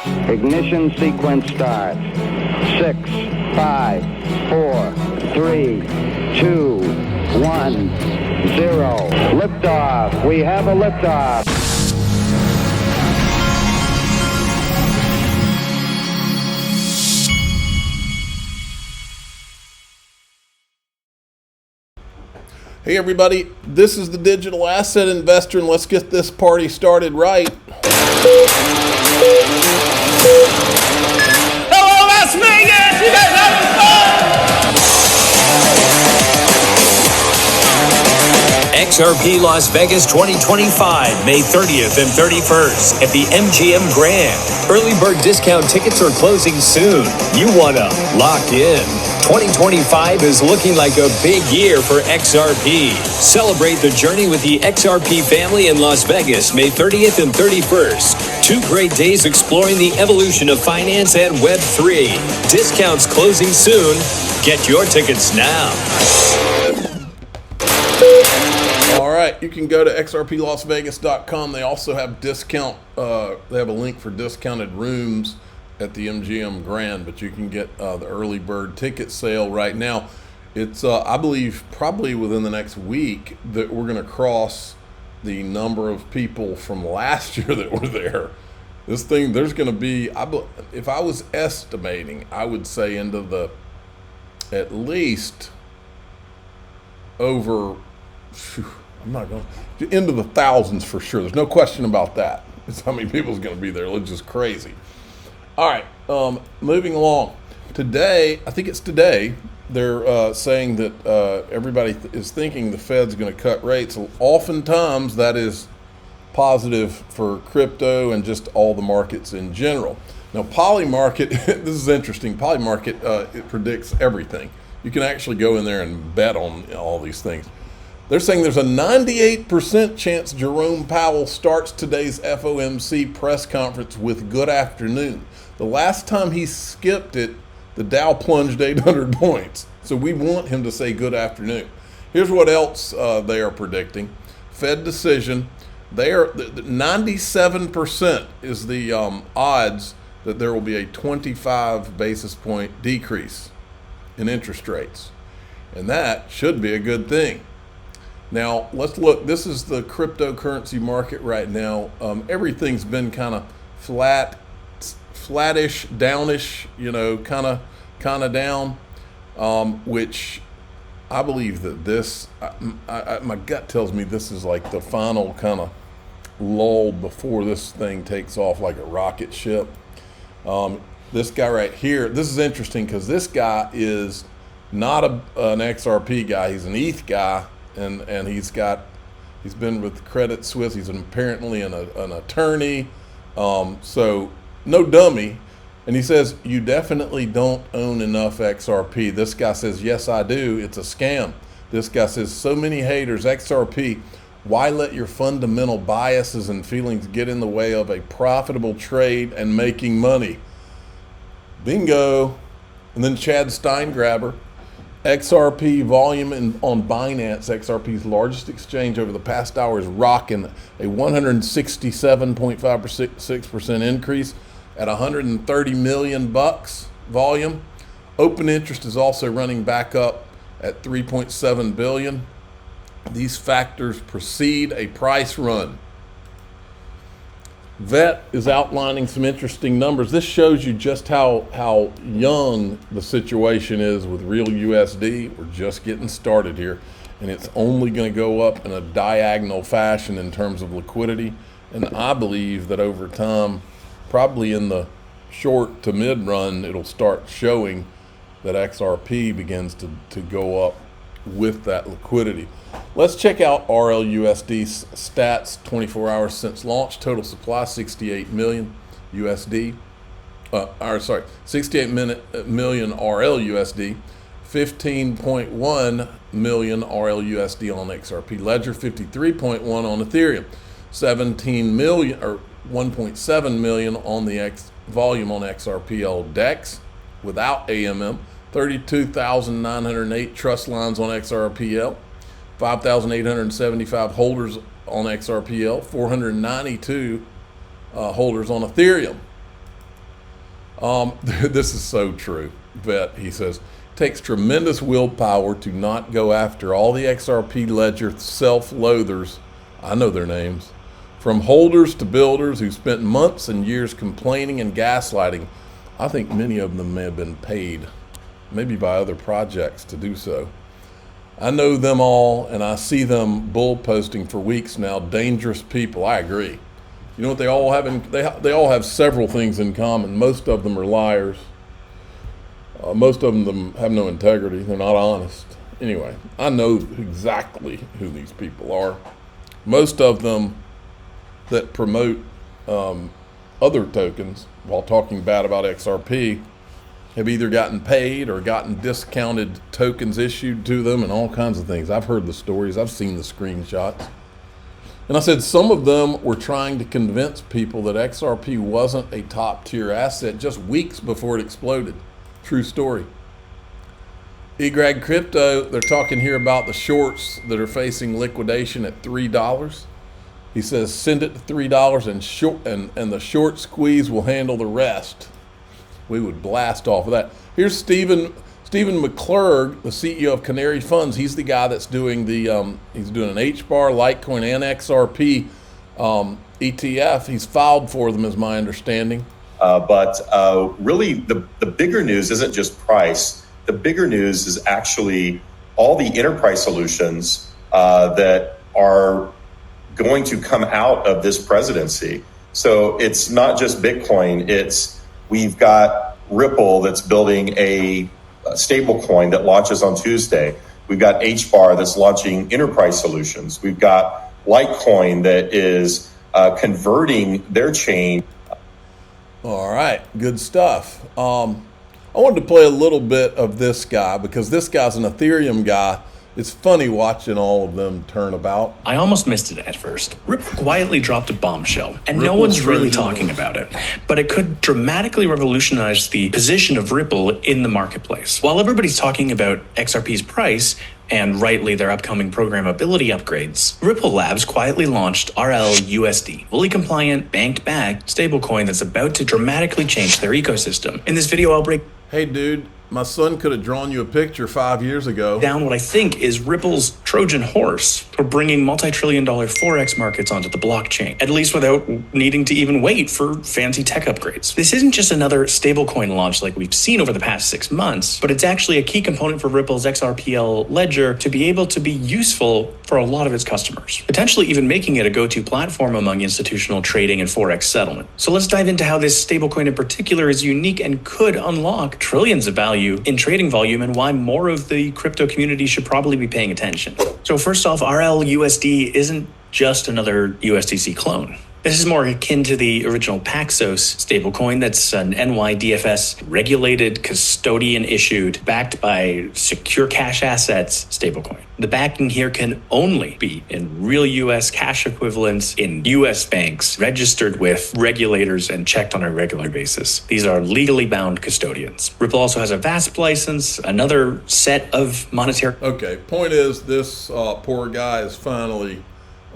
Ignition sequence start. 6, 5, 4, 3, 2, 1, 0. Liftoff. We have a liftoff. Hey everybody, this is the Digital Asset Investor, and let's get this party started right. Hello, Las Vegas! You guys having fun? XRP Las Vegas 2025, May 30th and 31st at the MGM Grand. Early bird discount tickets are closing soon. You want to lock in. 2025 is looking like a big year for XRP. Celebrate the journey with the XRP family in Las Vegas, May 30th and 31st. 2 great days exploring the evolution of finance and Web3. Discounts closing soon. Get your tickets now. All right, you can go to xrplasvegas.com. They also have they have a link for discounted rooms at the MGM Grand, but you can get the early bird ticket sale right now. It's I believe probably within the next week that we're going to cross the number of people from last year that were there. This thing, there's going to be, if I was estimating, I would say into at least over, into the thousands for sure. There's no question about that. It's how many people is going to be there. It's just crazy. All right, moving along. Today, I think it's today, they're saying that everybody is thinking the Fed's going to cut rates. Oftentimes, that is positive for crypto and just all the markets in general. Now, Polymarket, this is interesting. Polymarket, it predicts everything. You can actually go in there and bet on all these things. They're saying there's a 98% chance Jerome Powell starts today's FOMC press conference with good afternoon. The last time he skipped it, the Dow plunged 800 points. So we want him to say good afternoon. Here's what else they are predicting. Fed decision. They are 97% is the odds that there will be a 25 basis point decrease in interest rates. And that should be a good thing. Now, let's look. This is the cryptocurrency market right now. Everything's been kind of flattish, downish, kind of down, which I believe that this, my gut tells me this is like the final kind of lull before this thing takes off like a rocket ship. This guy right here, this is interesting because this guy is not an XRP guy. He's an ETH guy. And he's been with Credit Suisse. He's apparently an attorney, so no dummy. And he says, you definitely don't own enough XRP. This guy says, yes, I do. It's a scam. This guy says, so many haters, XRP. Why let your fundamental biases and feelings get in the way of a profitable trade and making money? Bingo. And then Chad Steingraber. XRP volume on Binance, XRP's largest exchange over the past hour, is rocking a 167.56% increase at 130 million bucks volume. Open interest is also running back up at 3.7 billion. These factors precede a price run. Vet is outlining some interesting numbers. This shows you just how young the situation is with real USD. We're just getting started here, and it's only going to go up in a diagonal fashion in terms of liquidity. And I believe that over time, probably in the short to mid run, it'll start showing that XRP begins to go up with that liquidity. Let's check out RLUSD stats 24 hours since launch. Total supply 68 million USD. 68 million RLUSD. 15.1 million RLUSD on XRP Ledger. 53.1 on Ethereum. 17 million or 1.7 million on the volume on XRPL DEX without AMM. 32,908 trust lines on XRPL, 5,875 holders on XRPL, 492 holders on Ethereum. This is so true. Vet, he says, takes tremendous willpower to not go after all the XRP ledger self-loathers. I know their names. From holders to builders who spent months and years complaining and gaslighting. I think many of them may have been paid, maybe by other projects, to do so. I know them all, and I see them bull posting for weeks now. Dangerous people. I agree. You know what they all have? They all have several things in common. Most of them are liars. Most of them have no integrity. They're not honest. Anyway, I know exactly who these people are. Most of them that promote other tokens while talking bad about XRP have either gotten paid or gotten discounted tokens issued to them and all kinds of things. I've heard the stories. I've seen the screenshots. And I said some of them were trying to convince people that XRP wasn't a top tier asset just weeks before it exploded. True story. eGreg Crypto, they're talking here about the shorts that are facing liquidation at $3. He says send it to $3 and the short squeeze will handle the rest. We would blast off of that. Here's Stephen McClurg, the CEO of Canary Funds. He's the guy that's doing he's doing an HBAR, Litecoin, and XRP ETF. He's filed for them, is my understanding. But really, the bigger news isn't just price. The bigger news is actually all the enterprise solutions that are going to come out of this presidency. So it's not just Bitcoin. We've got Ripple that's building a stablecoin that launches on Tuesday. We've got HBAR that's launching enterprise solutions. We've got Litecoin that is converting their chain. All right, good stuff. I wanted to play a little bit of this guy because this guy's an Ethereum guy. It's funny watching all of them turn about. I almost missed it at first. Ripple quietly dropped a bombshell, and no one's really talking about it. But it could dramatically revolutionize the position of Ripple in the marketplace. While everybody's talking about XRP's price, and rightly their upcoming programmability upgrades, Ripple Labs quietly launched RLUSD, fully compliant, bank-backed stablecoin that's about to dramatically change their ecosystem. In this video, I'll break Hey, dude, my son could have drawn you a picture 5 years ago. down what I think is Ripple's Trojan horse for bringing multi-trillion-dollar Forex markets onto the blockchain, at least without needing to even wait for fancy tech upgrades. This isn't just another stablecoin launch like we've seen over the past 6 months, but it's actually a key component for Ripple's XRPL ledger to be able to be useful for a lot of its customers, potentially even making it a go-to platform among institutional trading and Forex settlement. So let's dive into how this stablecoin in particular is unique and could unlock trillions of value in trading volume and why more of the crypto community should probably be paying attention. So first off, RLUSD isn't just another USDC clone. This is more akin to the original Paxos stablecoin that's an NYDFS regulated, custodian issued, backed by secure cash assets stablecoin. The backing here can only be in real US cash equivalents in US banks registered with regulators and checked on a regular basis. These are legally bound custodians. Ripple also has a VASP license, another set of monetary. Okay, point is this poor guy is finally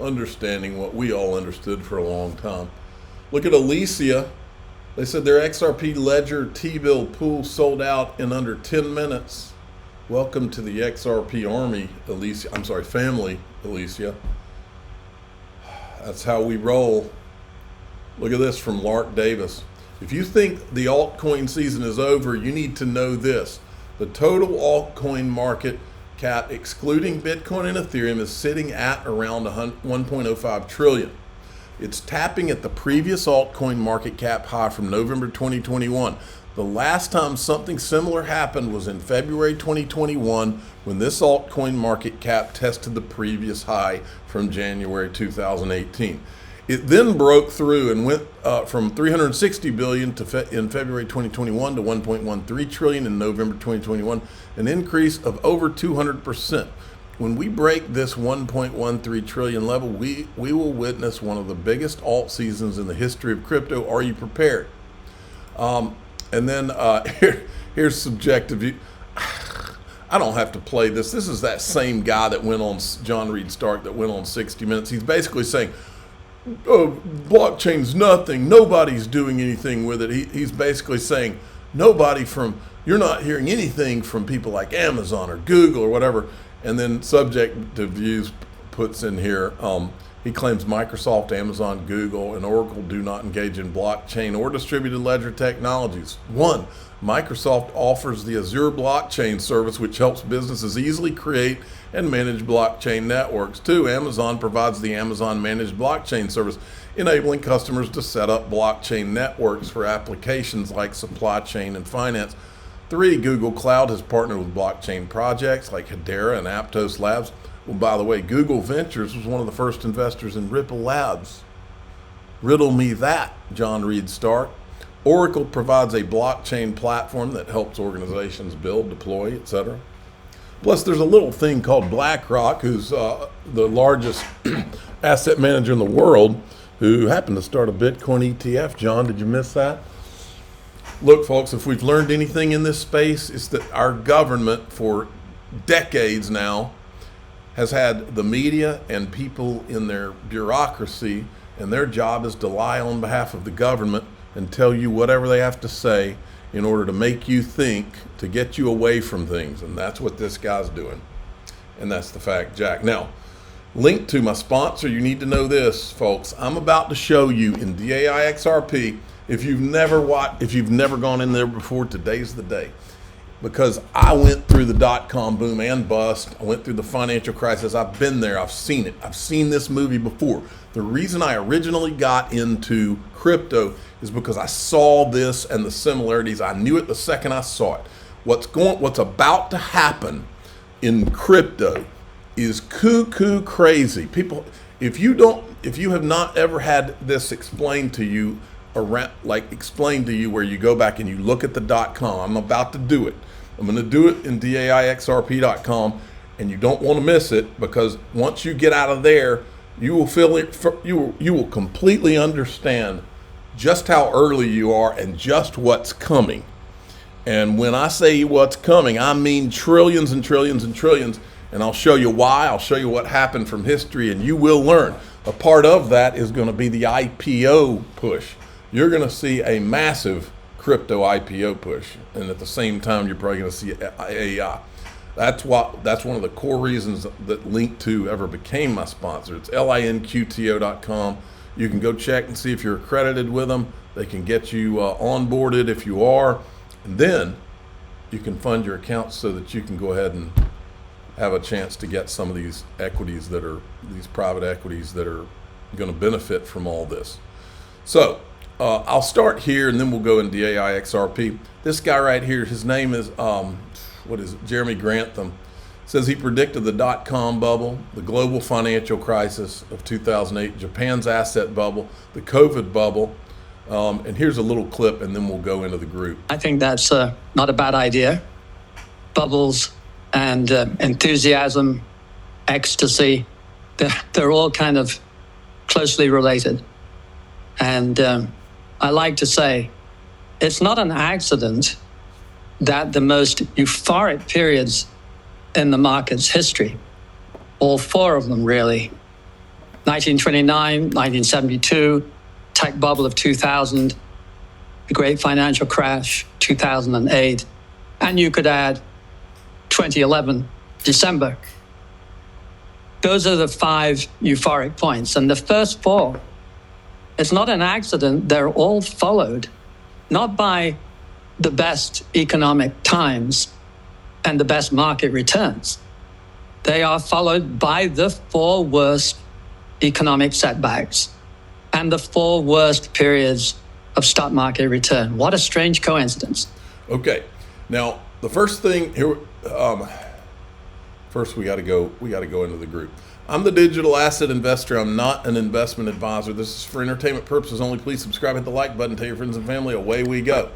understanding what we all understood for a long time. Look at Alicia. They said their XRP Ledger T-bill pool sold out in under 10 minutes. Welcome to the XRP army, Alicia. I'm sorry, family, Alicia. That's how we roll. Look at this from Lark Davis. If you think the altcoin season is over, you need to know this. The total altcoin market cap, excluding Bitcoin and Ethereum, is sitting at around 1.05 trillion. It's tapping at the previous altcoin market cap high from November 2021. The last time something similar happened was in February 2021 when this altcoin market cap tested the previous high from January 2018. It then broke through and went from 360 billion in February 2021 to 1.13 trillion in November 2021, an increase of over 200%. When we break this 1.13 trillion level, we will witness one of the biggest alt seasons in the history of crypto. Are you prepared? And then here's subjective view. I don't have to play this. This is that same guy that went on, John Reed Stark, that went on 60 Minutes. He's basically saying, oh, blockchain's nothing. Nobody's doing anything with it. He's basically saying you're not hearing anything from people like Amazon or Google or whatever. And then subject to views puts in here, he claims Microsoft, Amazon, Google, and Oracle do not engage in blockchain or distributed ledger technologies. 1, Microsoft offers the Azure blockchain service, which helps businesses easily create and manage blockchain networks. 2, Amazon provides the Amazon managed blockchain service, enabling customers to set up blockchain networks for applications like supply chain and finance. 3, Google Cloud has partnered with blockchain projects like Hedera and Aptos Labs. Well, by the way, Google Ventures was one of the first investors in Ripple Labs. Riddle me that, John Reed Stark. Oracle provides a blockchain platform that helps organizations build, deploy, etc. Plus, there's a little thing called BlackRock, who's the largest asset manager in the world, who happened to start a Bitcoin ETF. John, did you miss that? Look, folks, if we've learned anything in this space, it's that our government for decades now has had the media and people in their bureaucracy, and their job is to lie on behalf of the government and tell you whatever they have to say in order to make you think, to get you away from things. And that's what this guy's doing. And that's the fact, Jack. Now, linked to my sponsor, you need to know this, folks. I'm about to show you in DAI XRP. If you've never gone in there before, today's the day. Because I went through the dot-com boom and bust. I went through the financial crisis. I've been there. I've seen it. I've seen this movie before. The reason I originally got into crypto is because I saw this and the similarities. I knew it the second I saw it. What's about to happen in crypto is cuckoo crazy. People, if you have not ever had this explained to you, explained to you where you go back and you look at the .com, I'm about to do it. I'm going to do it in DAIXRP.com, and you don't want to miss it, because once you get out of there, you will feel it. You will completely understand just how early you are and just what's coming. And when I say what's coming, I mean trillions and trillions and trillions. And I'll show you why. I'll show you what happened from history, and you will learn. A part of that is going to be the IPO push. You're going to see a massive crypto IPO push, and at the same time, you're probably going to see AI. That's one of the core reasons that Link2 ever became my sponsor. It's linqto.com. You can go check and see if you're accredited with them. They can get you onboarded if you are, and then you can fund your account so that you can go ahead and have a chance to get some of these equities these private equities that are going to benefit from all this. So I'll start here, and then we'll go into DAIXRP. This guy right here, his name is, Jeremy Grantham. Says he predicted the dot-com bubble, the global financial crisis of 2008, Japan's asset bubble, the COVID bubble. And here's a little clip, and then we'll go into the group. I think that's not a bad idea. Bubbles and enthusiasm, ecstasy, they're all kind of closely related. And I like to say, it's not an accident that the most euphoric periods in the market's history, all four of them really, 1929, 1972, tech bubble of 2000, the great financial crash, 2008, and you could add 2011, December. Those are the 5 euphoric points. And the first 4, it's not an accident. They're all followed, not by the best economic times and the best market returns. They are followed by the 4 worst economic setbacks and the 4 worst periods of stock market return. What a strange coincidence. Okay, now the first thing here. First, we got to go into the group. I'm the digital asset investor. I'm not an investment advisor. This is for entertainment purposes only. Please subscribe, hit the like button, tell your friends and family. Away we go.